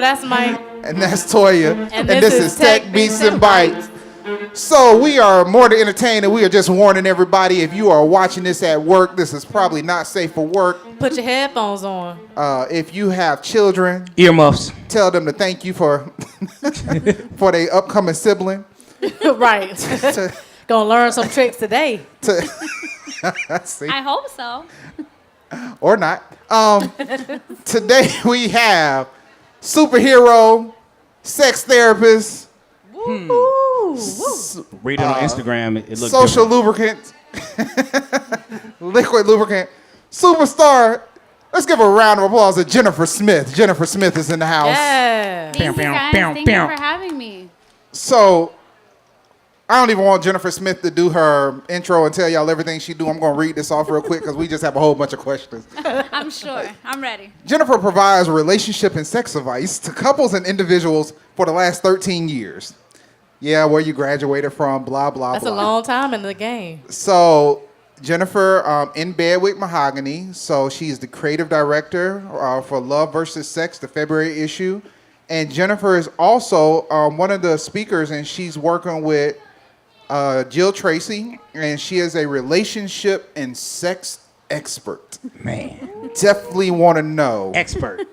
That's Mike. And that's Toya. And this is Tech Beats and Bytes. So we are more than entertained, and we are just warning everybody, if you are watching this at work, this is probably not safe for work. Put your headphones on. If you have children, earmuffs, tell them to thank you for for their upcoming sibling. Right. Gonna learn some tricks today. See? I hope so. Or not. Today we have superhero, sex therapist, read it on Instagram. It looks social different. lubricant, liquid lubricant, superstar. Let's give a round of applause to Jenifer Smith. Jenifer Smith is in the house. Yeah. Thank you guys. Thank you for having me. So, I don't even want Jenifer Smith to do her intro and tell y'all everything she do. I'm going to read this off real quick because we just have a whole bunch of questions. I'm sure. I'm ready. Jenifer provides relationship and sex advice to couples and individuals for the last 13 years. Yeah, where you graduated from, blah, blah, That's blah. a long time in the game. So, Jenifer, in bed with Mahogany. So, she's the creative director for Love vs. Sex, the February issue. And Jenifer is also one of the speakers, and she's working with Jill Tracy, and she is a relationship and sex expert. Man. Definitely want to know. Expert.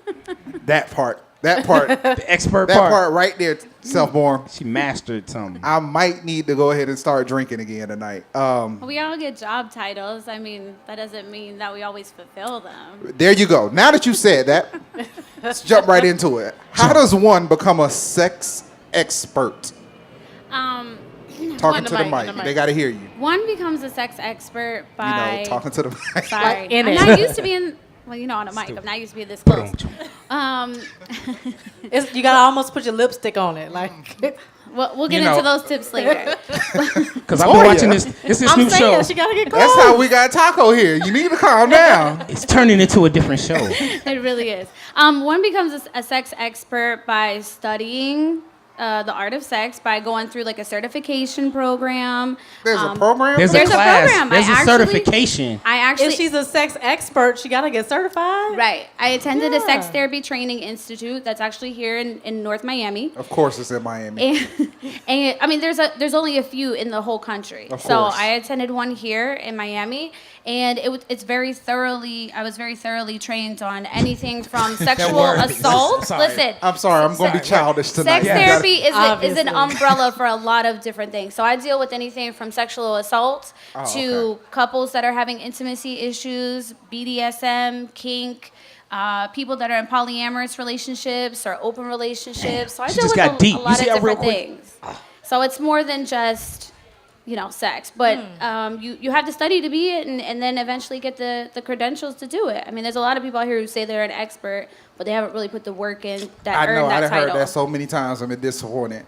That part. The expert that part right there, Self-Born. She mastered something. I might need to go ahead and start drinking again tonight. We all get job titles. I mean, that doesn't mean that we always fulfill them. There you go. Now that you said that, let's jump right into it. How does one become a sex expert? Talking to the mic. They got to hear you. One becomes a sex expert by... talking to the mic. Sorry. in I'm it. not used to being... Well, you know, on a mic. I'm not used to being this close. You gotta almost put your lipstick on it, like. We'll get into those tips later. Because I've been watching this. It's this new show. She gotta get close. That's how we got Taco here. You need to calm down. It's turning into a different show. It really is. One becomes a sex expert by studying the art of sex, by going through like a certification program. There's a program? There's There's a class. program. There's a certification. If she's a sex expert, she gotta get certified. Right. I attended a sex therapy training institute that's actually here in North Miami. Of course it's in Miami. And I mean, there's only a few in the whole country. Of so course. I attended one here in Miami, and I was very thoroughly trained on anything from sexual assault. Listen. I'm sorry. I'm going to be childish tonight. Sex therapy is an Obviously. umbrella for a lot of different things. So I deal with anything from sexual assault to couples that are having intimacy issues, BDSM, kink, people that are in polyamorous relationships or open relationships. So I deal with a lot of different things. So it's more than just, sex. But you have to study to be it and then eventually get the credentials to do it. I mean, there's a lot of people out here who say they're an expert, but they haven't really put the work in that earn that title. I heard that so many times. I'm disappointed.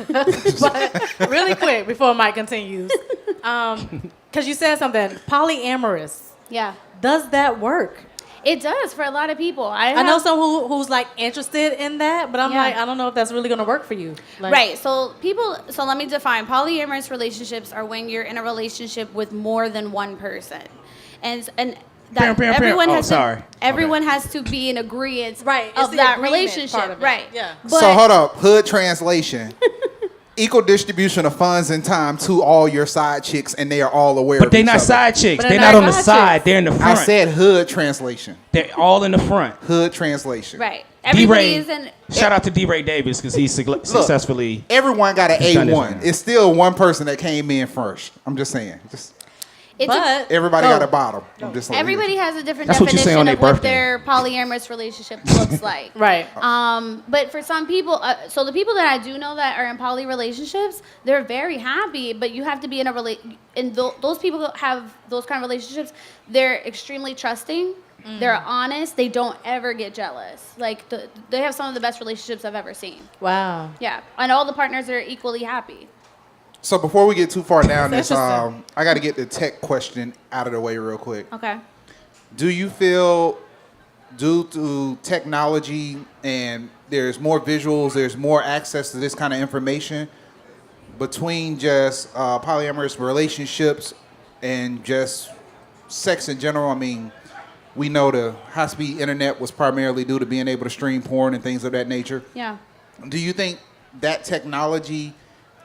But really quick before Mike continues, because you said something polyamorous. Yeah. Does that work? It does for a lot of people. I know someone who's like interested in that, but I'm Yeah. like, I don't know if that's really gonna work for you. Like, Right. So let me define. Polyamorous relationships are when you're in a relationship with more than one person, and that everyone has to be in agreement of that relationship. Of right. Yeah. But, So hold up. Hood translation. Equal distribution of funds and time to all your side chicks, and they are all aware of each other. But they're not side chicks. But They're they're not on the side side. chicks. They're in the front. I said hood translation. They're all in the front. Hood translation. Right. Everybody is in. Shout out to D-Ray Davis because he's successfully. Everyone got an done this A1. one. It's still one person that came in first. I'm just saying. Everybody got a bottom. I'm just saying. Everybody has a different That's what you say definition on of their what birthday. their polyamorous relationship looks like. Right. But for some people, so the people that I do know that are in poly relationships, they're very happy. But you have to be in those people who have those kind of relationships, they're extremely trusting. They're honest. They don't ever get jealous. Like they have some of the best relationships I've ever seen. Wow. Yeah, and all the partners are equally happy. So before we get too far down this, I got to get the tech question out of the way real quick. Okay. Do you feel, due to technology and there's more visuals, there's more access to this kind of information, between just polyamorous relationships and just sex in general, I mean, we know the high-speed internet was primarily due to being able to stream porn and things of that nature. Yeah. Do you think that technology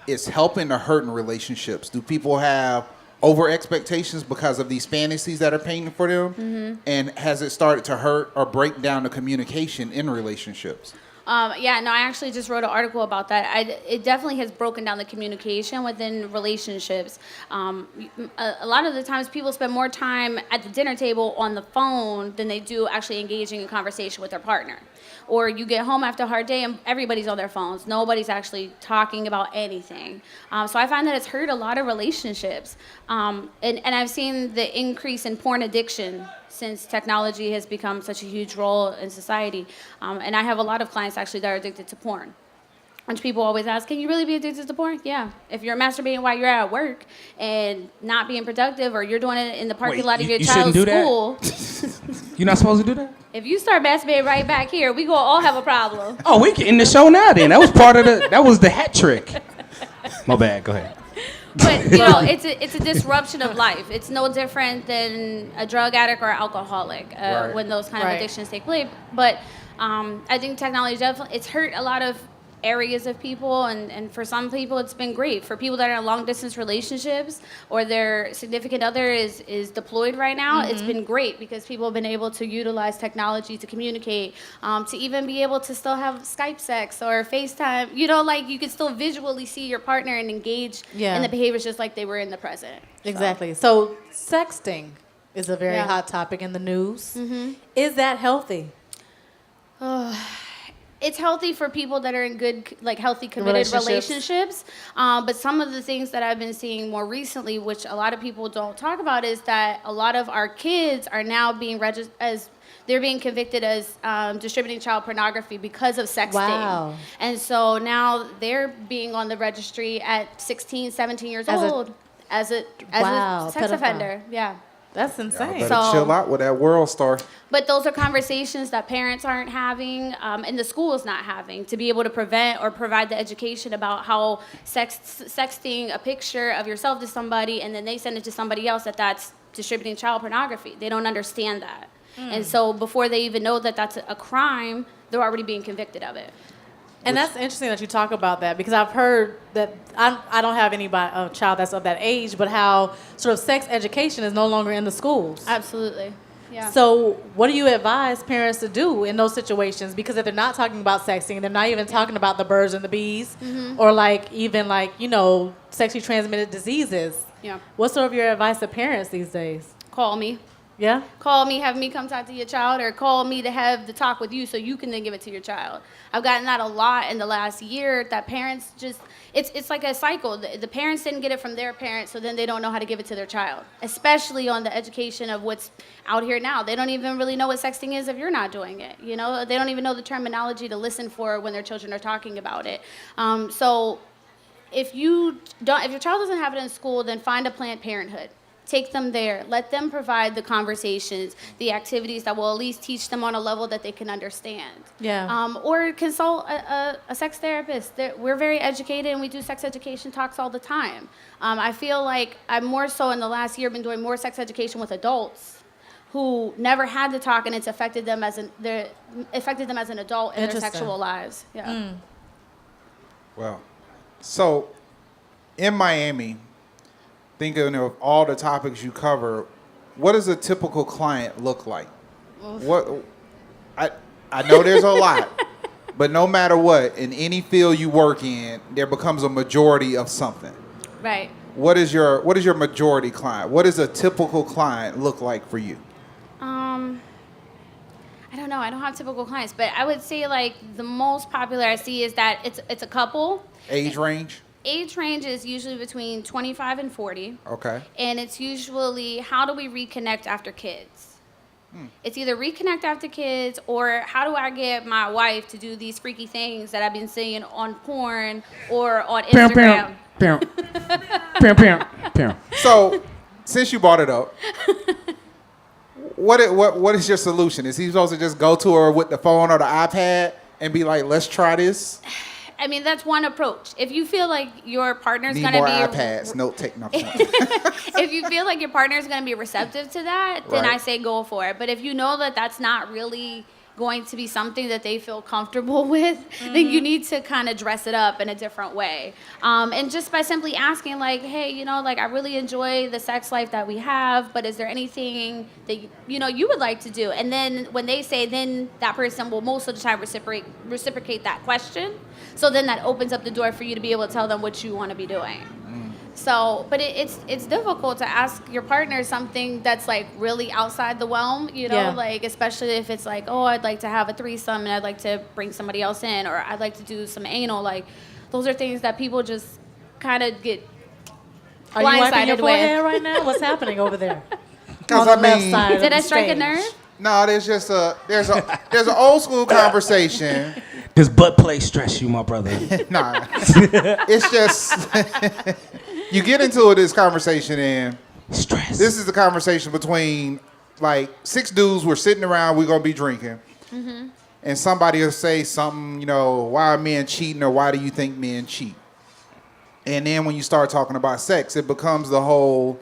is helping or hurting relationships? Do people have over expectations because of these fantasies that are painted for them? Mm-hmm. And has it started to hurt or break down the communication in relationships? Yeah, no, I actually just wrote an article about that. It definitely has broken down the communication within relationships. A lot of the times people spend more time at the dinner table on the phone than they do actually engaging in conversation with their partner. Or you get home after a hard day and everybody's on their phones. Nobody's actually talking about anything. So I find that it's hurt a lot of relationships. And I've seen the increase in porn addiction since technology has become such a huge role in society. And I have a lot of clients actually that are addicted to porn. Which people always ask, can you really be addicted to porn? Yeah. If you're masturbating while you're at work and not being productive, or you're doing it in the parking lot of your child's school. You're not supposed to do that? If you start masturbating right back here, we gonna all have a problem. Oh, we can end the show now then. That was that was the hat trick. My bad, go ahead. But, you know, it's a disruption of life. It's no different than a drug addict or alcoholic when those kind of addictions take place. But I think technology definitely, it's hurt a lot of areas of people, and for some people it's been great. For people that are in long distance relationships or their significant other is deployed right now, it's been great because people have been able to utilize technology to communicate, to even be able to still have Skype sex or FaceTime. You know, like you can still visually see your partner and engage in the behaviors just like they were in the present. Exactly. So sexting is a very hot topic in the news. Mm-hmm. Is that healthy? It's healthy for people that are in good, like healthy, committed relationships. But some of the things that I've been seeing more recently, which a lot of people don't talk about, is that a lot of our kids are now being they're being convicted as distributing child pornography because of sexting. Wow. And so now they're being on the registry at 16, 17 years old as a sex offender. Yeah. That's insane. Better chill out with that world star. But those are conversations that parents aren't having, and the school is not having, to be able to prevent or provide the education about how sexting a picture of yourself to somebody and then they send it to somebody else, that's distributing child pornography. They don't understand that. And so before they even know that that's a crime, they're already being convicted of it. And that's interesting that you talk about that, because I've heard that I don't have a child that's of that age, but how sort of sex education is no longer in the schools. Absolutely. Yeah. So what do you advise parents to do in those situations? Because if they're not talking about sexting, they're not even talking about the birds and the bees, or sexually transmitted diseases. Yeah. What's sort of your advice to parents these days? Call me. Yeah? Call me, have me come talk to your child, or call me to have the talk with you so you can then give it to your child. I've gotten that a lot in the last year, that parents just, it's like a cycle. The parents didn't get it from their parents, so then they don't know how to give it to their child, especially on the education of what's out here now. They don't even really know what sexting is if you're not doing it. You know, they don't even know the terminology to listen for when their children are talking about it. So if your child doesn't have it in school, then find a Planned Parenthood. Take them there. Let them provide the conversations, the activities that will at least teach them on a level that they can understand. Yeah. Or consult a sex therapist. We're very educated, and we do sex education talks all the time. I feel like I've more so in the last year been doing more sex education with adults who never had to talk, and it's affected them as an adult in their sexual lives. Yeah. Well, so in Miami, thinking of all the topics you cover, what does a typical client look like? What I know there's a lot, but no matter what, in any field you work in, there becomes a majority of something. Right. What is your majority client? What does a typical client look like for you? I don't know. I don't have typical clients, but I would say like the most popular I see is that it's a couple. Age range? Age range is usually between 25 and 40. Okay. And it's usually, how do we reconnect after kids? It's either reconnect after kids, or how do I get my wife to do these freaky things that I've been seeing on porn or on Instagram? So, since you brought it up, what is your solution? Is he supposed to just go to her with the phone or the iPad and be like, let's try this? I mean, that's one approach. If you feel like your partner's Need gonna more be iPads. Note taking up. if you feel like your partner is going to be receptive to that, then Right. I say go for it. But if you know that that's not really going to be something that they feel comfortable with, then you need to kind of dress it up in a different way. And just by simply asking, like, hey, you know, like, I really enjoy the sex life that we have, but is there anything that, you know, you would like to do? And then when they say, then that person will most of the time reciprocate that question. So then that opens up the door for you to be able to tell them what you want to be doing. So, but it's difficult to ask your partner something that's like really outside the realm, you know, Yeah. like especially if it's like, oh, I'd like to have a threesome and I'd like to bring somebody else in, or I'd like to do some anal. Like, those are things that people just kind of get Are you wiping your blindsided forehead with. right now? What's happening over there? 'Cause On the I left mean- side of Did I the strike a stage. nerve? No, there's an old school conversation. Does butt play stress you, my brother? Nah, it's just you get into this conversation, and Stress. this is the conversation between like 6 dudes. We're sitting around. We're gonna be drinking, and somebody will say something. You know, why are men cheating, or why do you think men cheat? And then when you start talking about sex, it becomes the whole.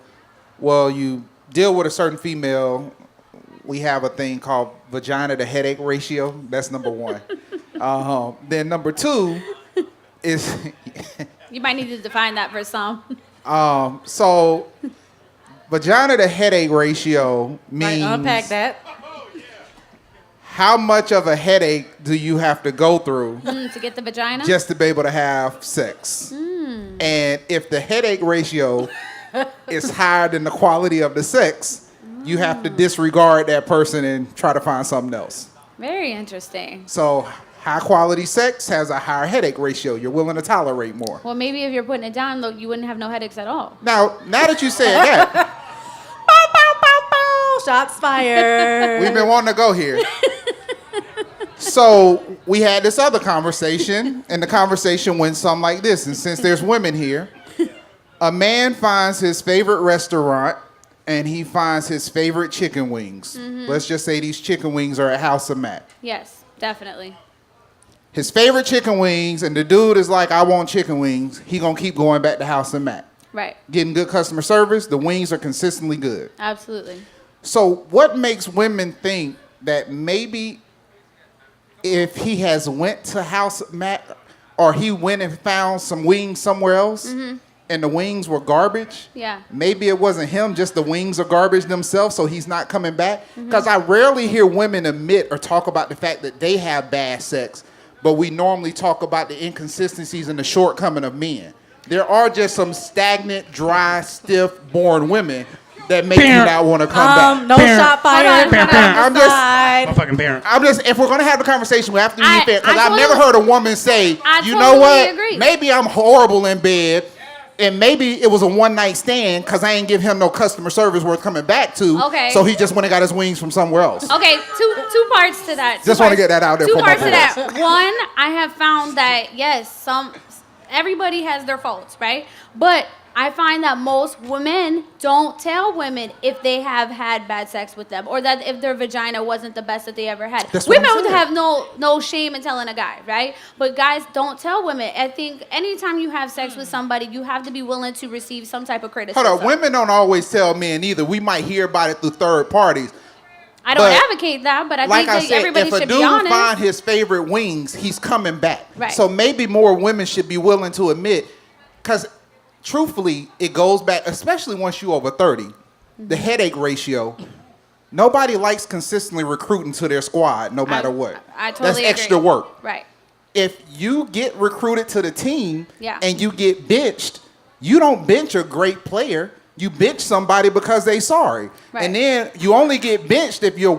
Well, you deal with a certain female. We have a thing called vagina to headache ratio. That's number 1. Then number 2 is You might need to define that for some. so vagina to headache ratio Right, means unpack that. how much of a headache do you have to go through To get the vagina? just to be able to have sex? And if the headache ratio is higher than the quality of the sex, you have to disregard that person and try to find something else. Very interesting. So high quality sex has a higher headache ratio. You're willing to tolerate more. Well, maybe if you're putting it down, though, you wouldn't have no headaches at all. Now that you said that, Bow, bow, bow, bow. Shots fired. we've been wanting to go here. So we had this other conversation, and the conversation went something like this. And since there's women here, a man finds his favorite restaurant, and he finds his favorite chicken wings. Let's just say these chicken wings are at House of Matt. Yes, definitely. His favorite chicken wings, and the dude is like, I want chicken wings. He gonna keep going back to House of Matt. Right. Getting good customer service, the wings are consistently good. Absolutely. So what makes women think that maybe if he has went to House of Matt, or he went and found some wings somewhere else, and the wings were garbage, Yeah. maybe it wasn't him, just the wings are garbage themselves, so he's not coming back? Because I rarely hear women admit or talk about the fact that they have bad sex, but we normally talk about the inconsistencies and the shortcoming of men. There are just some stagnant, dry, stiff, boring women that make you not want to come back. No shot fired. Hold on, hold on. I'm just- Side. Motherfucking parent. I'm just, if we're gonna have the conversation, we have to be I- fair. Because I I've never totally- heard a woman say, I you know totally what? agree. Maybe I'm horrible in bed, and maybe it was a one night stand because I ain't give him no customer service worth coming back to. Okay. So he just went and got his wings from somewhere else. Okay, two parts to that. Just wanna get that out there Two for my parts to boys. that. One, I have found that yes, everybody has their faults, right? But I find that most women don't tell women if they have had bad sex with them, or that if their vagina wasn't the best that they ever had. That's what I'm Women would saying. have no shame in telling a guy, right? But guys don't tell women. I think anytime you have sex with somebody, you have to be willing to receive some type of criticism. Hold on, women don't always tell men either. We might hear about it through third parties. I don't but advocate that, but I Like think I that said, everybody if a should be dude honest. find his favorite wings, he's coming back. Right. So maybe more women should be willing to admit, because truthfully, it goes back, especially once you over 30, the headache ratio. Nobody likes consistently recruiting to their squad, no matter what. I totally That's agree. extra work. Right. If you get recruited to the team Yeah. and you get benched, you don't bench a great player. You bench somebody because they sorry. Right. And then you only get benched if you're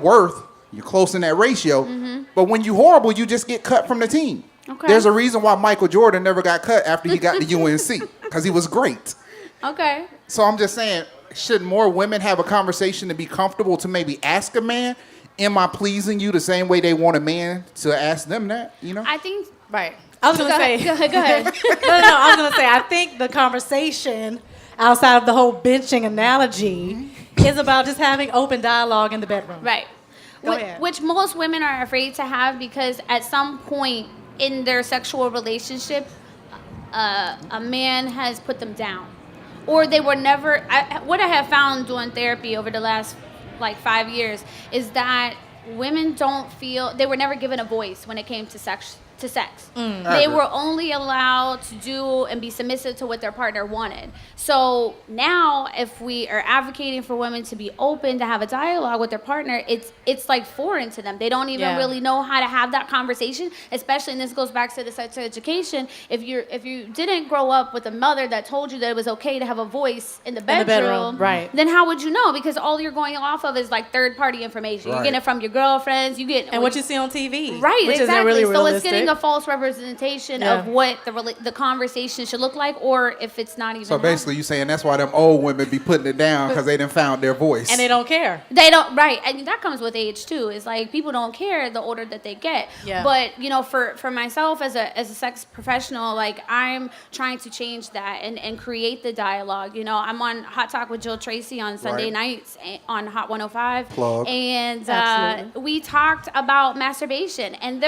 close in that ratio. But when you horrible, you just get cut from the team. Okay. There's a reason why Michael Jordan never got cut after he got to UNC, because he was great. Okay. So I'm just saying, should more women have a conversation to be comfortable to maybe ask a man, am I pleasing you the same way they want a man to ask them that, you know? I think. Right. I was going to say. Go ahead. No, I was going to say, I think the conversation outside of the whole benching analogy is about just having open dialogue in the bedroom. Right. Go ahead. Which most women are afraid to have, because at some point in their sexual relationship, a man has put them down, or they were never. What I have found doing therapy over the last like 5 years is that women don't feel they were never given a voice when it came to sex. They were only allowed to do and be submissive to what their partner wanted. So now, if we are advocating for women to be open to have a dialogue with their partner, it's like foreign to them. They don't even really know how to have that conversation. Especially, and this goes back to the sex education. If you didn't grow up with a mother that told you that it was okay to have a voice in the bedroom, right? Then how would you know? Because all you're going off of is like third-party information. Right. You're getting it from your girlfriends. You get and what you see on TV, right? Which exactly. isn't really so realistic. it's getting a false representation of what the conversation should look like, or if it's not even. So basically, you saying that's why them old women be putting it down because they done found their voice. and they don't care. They don't, right? And that comes with age too. It's like people don't care the older that they get. Yeah. But you know, for myself as a sex professional, like I'm trying to change that and create the dialogue. You know, I'm on Hot Talk with Jill Tracy on Sunday nights on Hot 105. Plug. And we talked about masturbation, and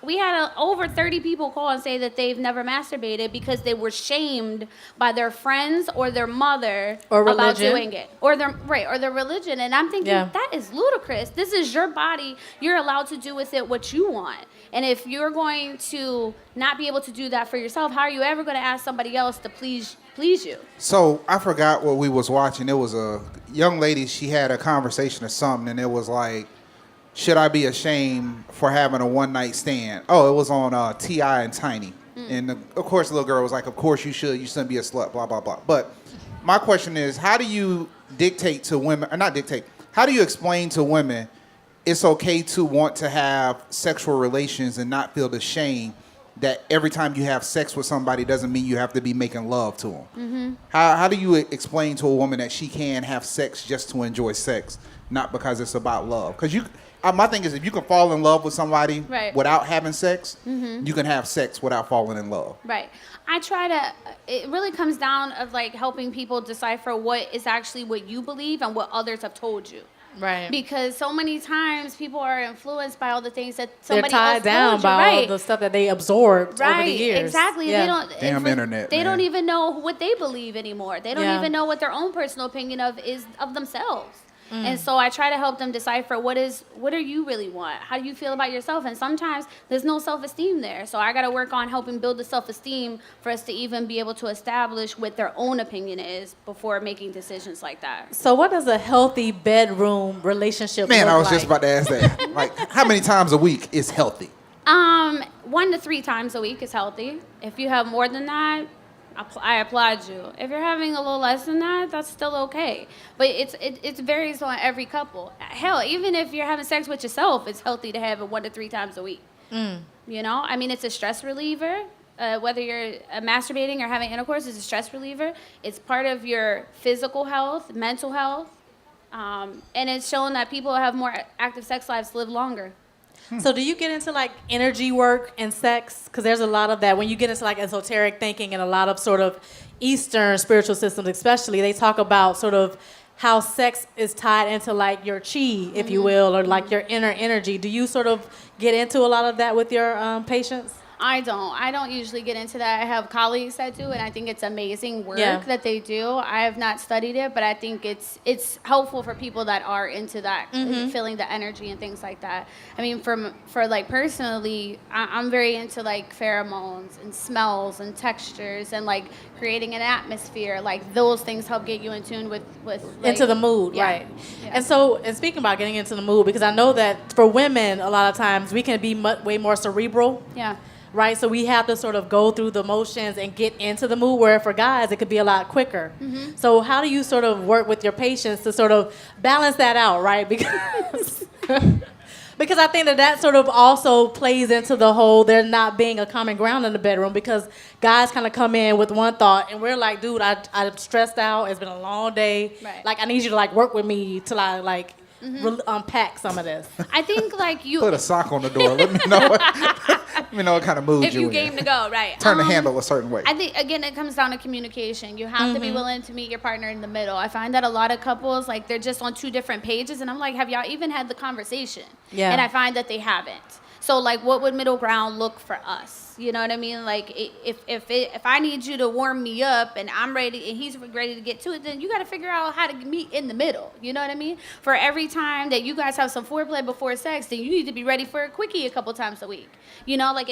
we had over 30 people call and say that they've never masturbated because they were shamed by their friends or their mother about doing it, or their religion. And I'm thinking that is ludicrous. This is your body. You're allowed to do with it what you want. And if you're going to not be able to do that for yourself, how are you ever going to ask somebody else to please you? So I forgot what we was watching. It was a young lady. She had a conversation or something, and it was like, should I be ashamed for having a one-night stand? Oh, it was on T.I. and Tiny. And, of course, the little girl was like, of course you should. You shouldn't be a slut, blah, blah, blah. But my question is, how do you dictate to women, or not dictate, how do you explain to women it's okay to want to have sexual relations and not feel the shame that every time you have sex with somebody doesn't mean you have to be making love to them? Mm-hmm. How do you explain to a woman that she can have sex just to enjoy sex, not because it's about love? Because my thing is, if you can fall in love with somebody without having sex, you can have sex without falling in love. Right. I try to, it really comes down of like helping people decipher what is actually what you believe and what others have told you. Right. Because so many times people are influenced by all the things that somebody They're tied else down told you. by Right. all the stuff that they absorbed over the years. Exactly. Yeah. They don't. Damn internet. They man. don't even know what they believe anymore. They don't even know what their own personal opinion of themselves. And so I try to help them decipher what do you really want? How do you feel about yourself? And sometimes there's no self-esteem there. So I got to work on helping build the self-esteem for us to even be able to establish what their own opinion is before making decisions like that. So what does a healthy bedroom relationship look like? I was just about to ask that. Like, how many times a week is healthy? 1 to 3 times a week is healthy. If you have more than that, I applaud you. If you're having a little less than that, that's still okay. But it varies on every couple. Hell, even if you're having sex with yourself, it's healthy to have it 1 to 3 times a week. You know, I mean, it's a stress reliever. Whether you're masturbating or having intercourse, it's a stress reliever. It's part of your physical health, mental health, and it's shown that people who have more active sex lives live longer. So do you get into like energy work and sex? Because there's a lot of that. When you get into like esoteric thinking and a lot of sort of Eastern spiritual systems especially, they talk about sort of how sex is tied into like your chi, if you will, or like your inner energy. Do you sort of get into a lot of that with your patients? I don't usually get into that. I have colleagues that do, and I think it's amazing work that they do. I have not studied it, but I think it's helpful for people that are into that, feeling the energy and things like that. I mean, for like personally, I'm very into like pheromones and smells and textures and like creating an atmosphere. Like those things help get you in tune with like, into the mood, right? Yeah. And speaking about getting into the mood, because I know that for women, a lot of times we can be way more cerebral. Yeah. Right, so we have to sort of go through the motions and get into the mood, where for guys it could be a lot quicker. So how do you sort of work with your patients to sort of balance that out, right? Because because I think that sort of also plays into the whole there not being a common ground in the bedroom, because guys kind of come in with one thought and we're like, dude, I'm stressed out. It's been a long day. Right. Like, I need you to like work with me till I like unpack some of this. I think like you Put a sock on the door. Let me know what kind of mood if you game to go, right? Turn the handle a certain way. I think again it comes down to communication. You have to be willing to meet your partner in the middle. I find that a lot of couples like they're just on 2 different pages, and I'm like, have y'all even had the conversation? Yeah. And I find that they haven't. So like, what would middle ground look for us? You know what I mean? Like, if I need you to warm me up and I'm ready and he's ready to get to it, then you got to figure out how to meet in the middle. You know what I mean? For every time that you guys have some foreplay before sex, then you need to be ready for a quickie a couple times a week. You know, like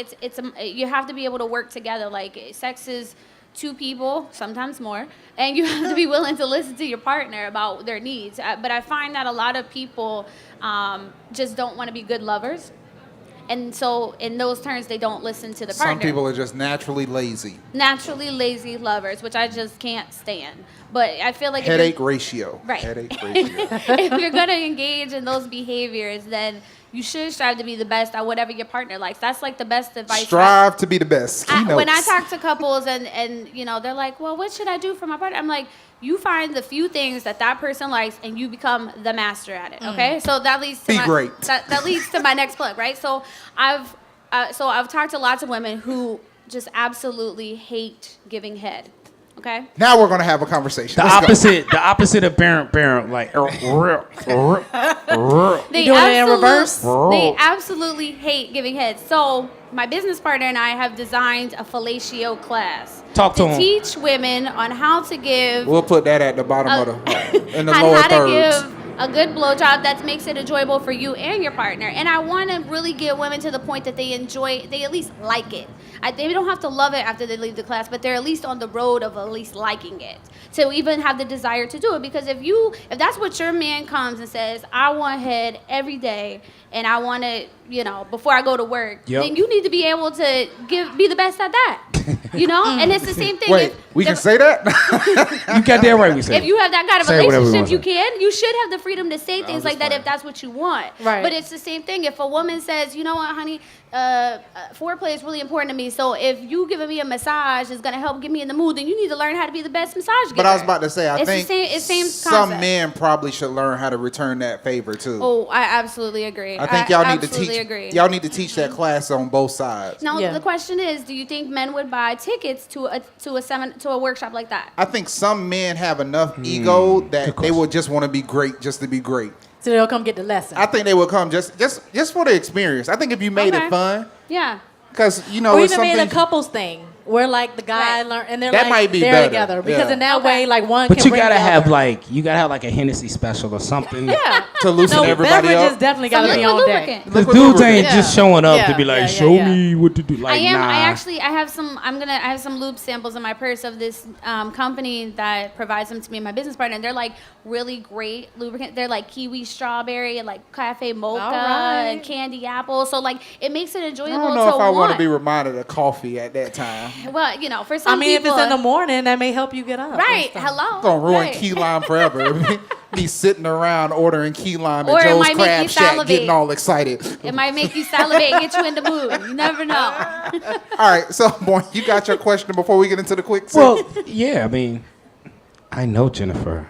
you have to be able to work together. Like, sex is two people, sometimes more, and you have to be willing to listen to your partner about their needs. But I find that a lot of people just don't want to be good lovers. And so in those terms, they don't listen to the partner. Some people are just naturally lazy. Naturally lazy lovers, which I just can't stand. But I feel like Headache ratio. Right. Headache ratio. if you're going to engage in those behaviors, then you should strive to be the best at whatever your partner likes. That's like the best advice. Strive to be the best. When I talk to couples and you know, they're like, well, what should I do for my partner? I'm like, you find the few things that person likes and you become the master at it. Okay. So that leads to that leads to my next plug, right? So I've talked to lots of women who just absolutely hate giving head. Okay. Now we're gonna have a conversation. The opposite of parent, like. They doing it in reverse. They absolutely hate giving head. So my business partner and I have designed a fellatio class to teach women on how to give. We'll put that at the bottom of the in the lower how to thirds. give a good blowjob that makes it enjoyable for you and your partner. And I want to really get women to the point that they at least like it. They don't have to love it after they leave the class, but they're at least on the road of at least liking it, to even have the desire to do it. Because if that's what your man comes and says, I want head every day and I want it, you know, before I go to work, then you need to be able to be the best at that. You know? And it's the same thing. Wait, we can say that? You got that right, we say. If you have that kind of Say relationship, you can. You should have the freedom to say things like that if that's what you want. Right. But it's the same thing. If a woman says, you know what, honey, foreplay is really important to me, so if you giving me a massage is going to help get me in the mood, then you need to learn how to be the best massage giver. But I was about to say, I think same some concept. men probably should learn how to return that favor too. Oh, I absolutely agree. I think y'all need to absolutely teach. agree. Y'all need to teach that class on both sides. Now Yeah. the question is, do you think men would buy tickets to a workshop like that? I think some men have enough ego that they would just want to be great just to be great. So they'll come get the lesson. I think they would come just for the experience. I think if you made it fun, Yeah. because you know Or it's even made something. a couples thing where like the guy Right. learn and they're That like might be they're better. together because Yeah. in that Okay. way like one But can you bring gotta the have other. like a Hennessy special or something. Yeah. to loosen No, everybody beverages up. definitely got to Some be liquid on deck. lubricant. Because Liquid dudes lubricant. ain't just showing up to be Yeah, like, yeah, show yeah. me what to do. Like, nah. I have some lube samples in my purse of this company that provides them to me and my business partner, and they're like really great lubricant. They're like kiwi strawberry and like cafe mocha All right. and candy apple. So like it makes it I enjoyable don't know to if I want want. to be reminded of coffee at that time. Well, you know, for I some mean, if people, it's in the morning, that may help you get up. and right? stuff. Hello, It's gonna ruin right. key lime forever. Me sitting around ordering key lime Or at it Joe's might make Crab you Shack, salivate. getting all excited. It might make you salivate and get you in the mood. You never know. All right, so boy, you got your question before we get into the quick. Well, yeah, I mean, I know Jenifer.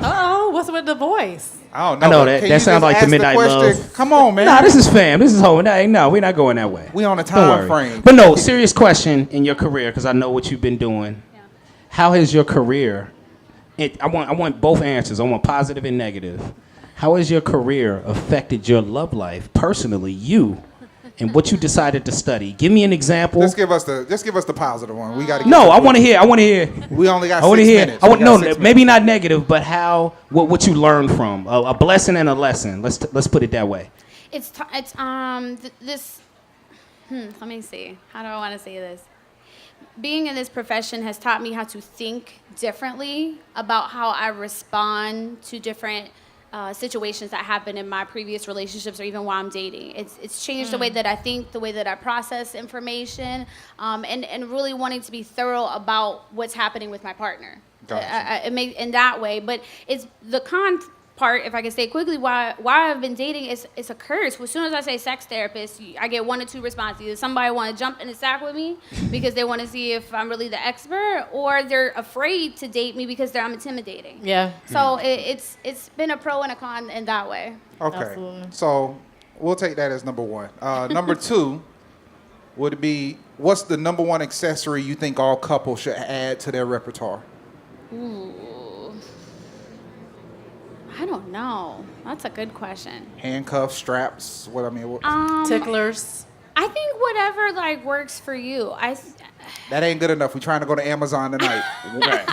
Uh-oh, what's with the voice? I don't know. I know but that- can that you sounds just like the ask Midnight question? Love. Come on, man. Nah, this is fam. This is home. No, we're not going that way. We on a Don't time worry. frame. But no, serious question in your career, because I know what you've been doing. Yeah. How has your career? I want both answers. I want positive and negative. How has your career affected your love life personally, you, and what you decided to study? Give me an example. Just give us the positive one. We got to. No, I want to hear. We only got I want 6 to hear. minutes. I want We got no, 6 minutes. maybe not negative, but how what you learned from a blessing and a lesson. Let's put it that way. Let me see. How do I want to say this? Being in this profession has taught me how to think differently about how I respond to different situations that happen in my previous relationships or even while I'm dating. It's changed the way that I think, the way that I process information, and really wanting to be thorough about what's happening with my partner. Gotcha. In that way, but it's the con part, if I can say quickly, why I've been dating is a curse. As soon as I say sex therapist, I get 1 or 2 responses. Either somebody want to jump in the sack with me because they want to see if I'm really the expert, or they're afraid to date me because I'm intimidating. Yeah. So it's been a pro and a con in that way. Okay, Absolutely. so we'll take that as number 1. Number 2 would be, what's the number 1 accessory you think all couples should add to their repertoire? Ooh. I don't know. That's a good question. Handcuffs, straps. What I mean. Ticklers. I think whatever like works for you. That ain't good enough. We're trying to go to Amazon tonight.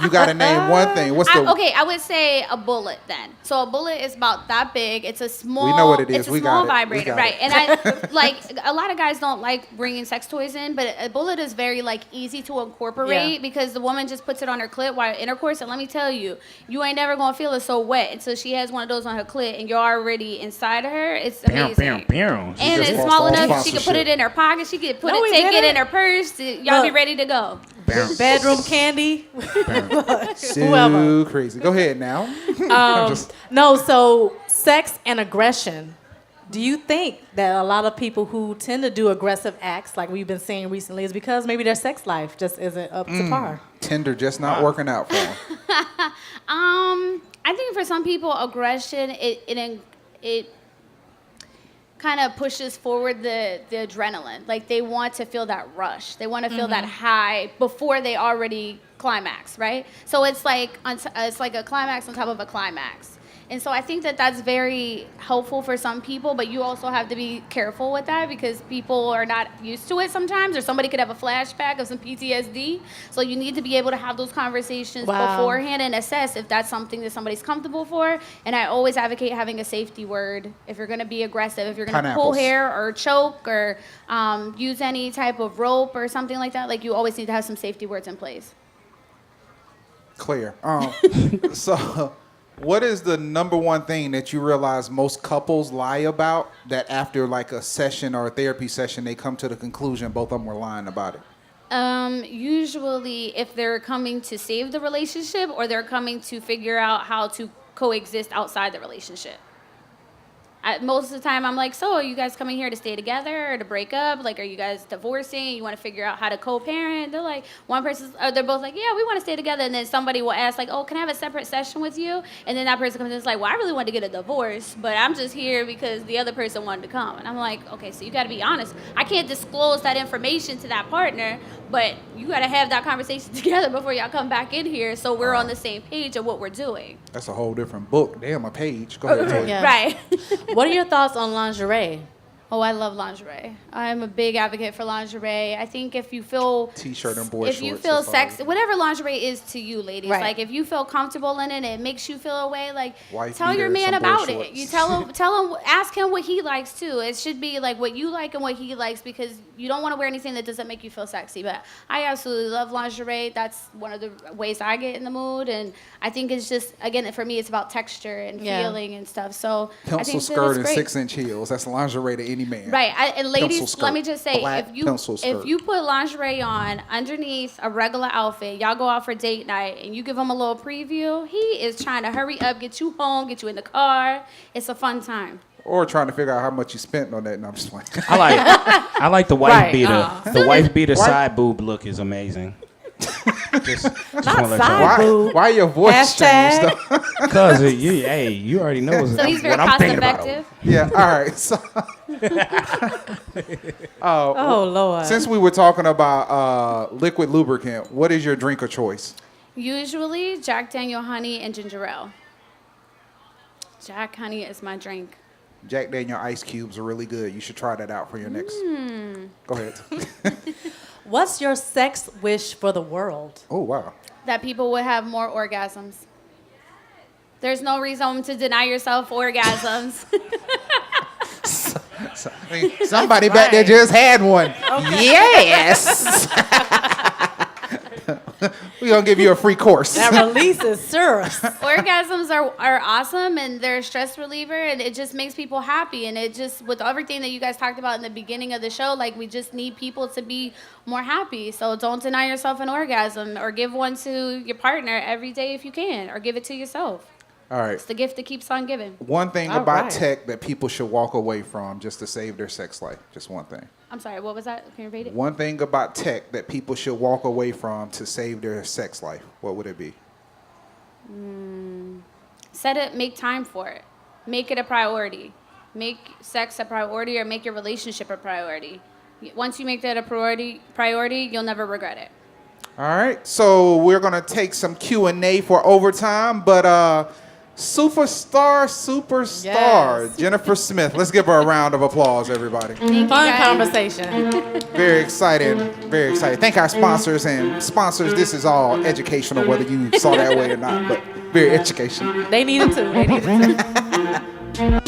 You got to name one thing. What's the? Okay, I would say a bullet then. So a bullet is about that big. It's a small. We know what it is. It's a We small got it. vibrator, We got right? it. And I like a lot of guys don't like bringing sex toys in, but a bullet is very like easy to incorporate because the woman just puts it on her clit while intercourse. And let me tell you, you ain't never gonna feel it so wet until she has one of those on her clit and you're already inside of her. It's amazing. And just it's lost small all enough she can put sponsorship. it in her pocket. She could No, we take it didn't. in her purse. Y'all be Look. ready to go. Bedroom candy. So Whoever. crazy. Go ahead now. No, so sex and aggression. Do you think that a lot of people who tend to do aggressive acts, like we've been seeing recently, is because maybe their sex life just isn't up to par? Tinder just not working out for them. I think for some people, aggression it kind of pushes forward the adrenaline. Like they want to feel that rush. They want to feel that high before they already climax, right? So it's like a climax on top of a climax. And so I think that that's very helpful for some people, but you also have to be careful with that because people are not used to it sometimes, or somebody could have a flashback of some PTSD. So you need to be able to have those conversations beforehand and assess if that's something that somebody's comfortable for. And I always advocate having a safety word if you're going to be aggressive, if you're going to pull hair or choke or use any type of rope or something like that. Like you always need to have some safety words in place. Clear. So, what is the number one thing that you realize most couples lie about that after like a session or a therapy session, they come to the conclusion both of them were lying about it? Usually if they're coming to save the relationship or they're coming to figure out how to coexist outside the relationship. Most of the time I'm like, so are you guys coming here to stay together or to break up? Like, are you guys divorcing? You want to figure out how to co-parent? They're like, they're both like, yeah, we want to stay together. And then somebody will ask like, oh, can I have a separate session with you? And then that person comes in and is like, well, I really wanted to get a divorce, but I'm just here because the other person wanted to come. And I'm like, okay, so you got to be honest. I can't disclose that information to that partner, but you got to have that conversation together before y'all come back in here so we're on the same page of what we're doing. That's a whole different book. Damn, a page. Go ahead. Toya. Yeah. Right. What are your thoughts on lingerie? Oh, I love lingerie. I'm a big advocate for lingerie. I think if you feel T-shirt and boy if you shorts, feel that's all. sexy, whatever lingerie is to you, ladies. Right. Like if you feel comfortable in it, and it makes you feel a way. Like Wife tell your beater, man some boy about it. shorts. You tell him, ask him what he likes too. It should be like what you like and what he likes because you don't want to wear anything that doesn't make you feel sexy. But I absolutely love lingerie. That's one of the ways I get in the mood, and I think it's just again for me, it's about texture and feeling and stuff. So I Pencil think skirt and great. 6-inch heels. That's lingerie to any man. Right, and ladies, skirt, let me just say, black pencil skirt. if you put lingerie on underneath a regular outfit, y'all go out for date night, and you give him a little preview, he is trying to hurry up, get you home, get you in the car. It's a fun time. Or trying to figure out how much you spent on that. No, I'm just playing. I like the wife Right, beater. The wife beater side boob look is amazing. just Not wanna let y'all side know. boob. Why your voice Hashtag. changed? Though? Cause you already know So he's very what I'm cost thinking about. effective. Yeah. All right. So, Oh, Lord. since we were talking about liquid lubricant, what is your drink of choice? Usually, Jack Daniel honey and ginger ale. Jack honey is my drink. Jack Daniel ice cubes are really good. You should try that out for your next. Go ahead. What's your sex wish for the world? Oh wow. That people would have more orgasms. There's no reason to deny yourself orgasms. I mean, somebody back there just had one. Yes. We're gonna give you a free course. That releases serous. Orgasms are awesome and they're a stress reliever and it just makes people happy and it just with everything that you guys talked about in the beginning of the show, like we just need people to be more happy. So don't deny yourself an orgasm or give one to your partner every day if you can or give it to yourself. All right. It's the gift that keeps on giving. One thing All about right. tech that people should walk away from just to save their sex life. Just one thing. I'm sorry, what was that? Can you repeat it? One thing about tech that people should walk away from to save their sex life. What would it be? Make time for it. Make it a priority. Make sex a priority or make your relationship a priority. Once you make that a priority, you'll never regret it. All right. So we're gonna take some Q&A for overtime, but superstar, Yes. Jenifer Smith. Let's give her a round of applause, everybody. Fun conversation. Very exciting, very exciting. Thank our sponsors, and sponsors, this is all educational, whether you saw that way or not, but very educational. They needed to.